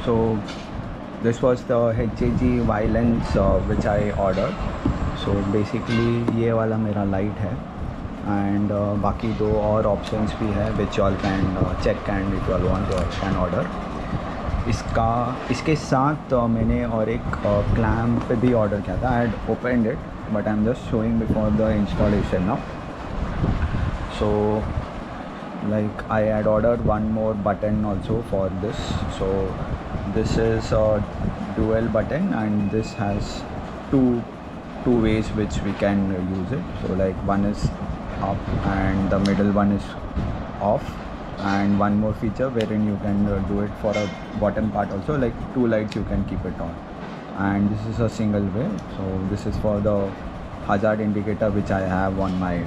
So this was the HJG Y Lens which I ordered. So basically ये वाला मेरा light है and बाकी दो और options भी है which you all can check and if you all want you all can order. इसके साथ मैंने और एक clamp भी order किया था. I had opened it but I'm just showing before the installation now. So like I had ordered one more button also for this. So this is a dual button and this has two ways which we can use it. So like one is up and the middle one is off, and one more feature wherein you can do it for a bottom part also, like two lights you can keep it on. And this is a single way. So this is for the hazard indicator which I have on my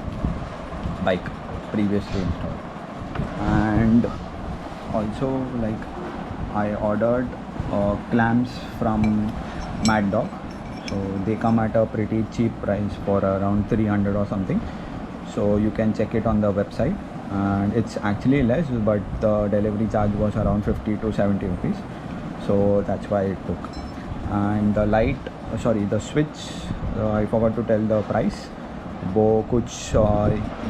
bike previously installed. And also like I ordered clamps from Mad Dog. So they come at a pretty cheap price for around 300 or something. So you can check it on the website, and it's actually less, but the delivery charge was around 50 to 70 rupees. So that's why it took. And the light, the switch, I forgot to tell the price. वो कुछ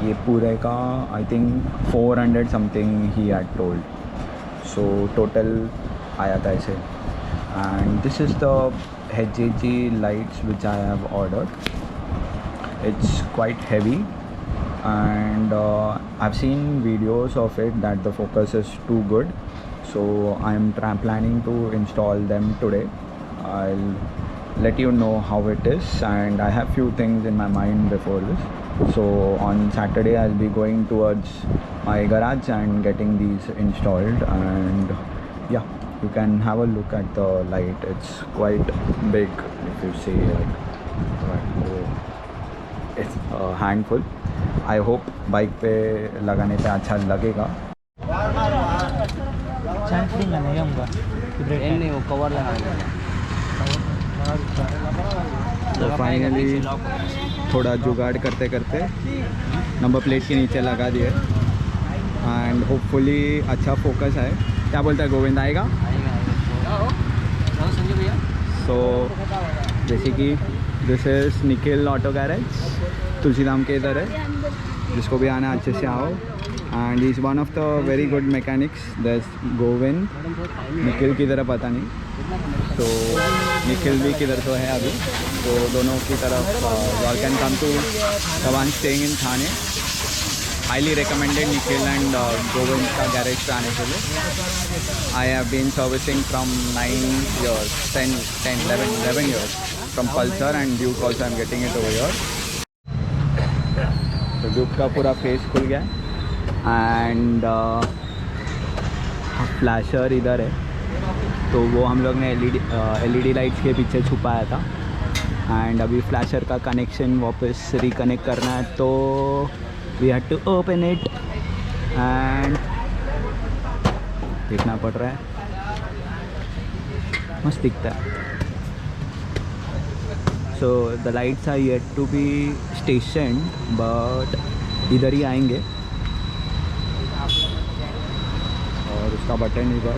ये पूरे का I think 400 something he had told. So total आया था ऐसे. And this is the HJG lights which I have ordered. It's quite heavy and I've seen videos of it that the focus is too good. So I'm planning to install them today. I'll let you know how it is, and I have few things in my mind before this. So on Saturday I'll be going towards my garage and getting these installed, and yeah, you can have a look at the light. It's quite big if you see, like it's a handful. I hope bike पे लगाने पे अच्छा लगेगा. तो finally थोड़ा जुगाड़ करते करते नंबर प्लेट के नीचे लगा दिए एंड होपफुली अच्छा फोकस है. क्या बोलता है गोविंद, आएगा? सो जैसे कि this is Nikhil auto garage, Tulsidham के इधर है. जिसको भी आना अच्छे से आओ. And he is one of the very good mechanics. दस गोविंद, निखिल किधर है पता नहीं. तो निखिल भी किधर तो है अभी, तो दोनों की तरफ you can come to the one staying in Thane. Highly recommended Nikhil and Govind का garage पे आने के लिए. I have been servicing from 9 years, 10, 11 years from Pulsar, and Duke also I'm getting it over here. तो Duke का पूरा face खुल गया एंड फ्लैशर इधर है. तो वो हम लोग ने LED लाइट्स के पीछे छुपाया था. एंड अभी फ्लैशर का कनेक्शन वापस रिकनेक्ट करना है, तो we had to open it and देखना पड़ रहा है. मस्त दिखता है. So the lights are yet to be station, but इधर ही आएंगे. और उसका बटन इधर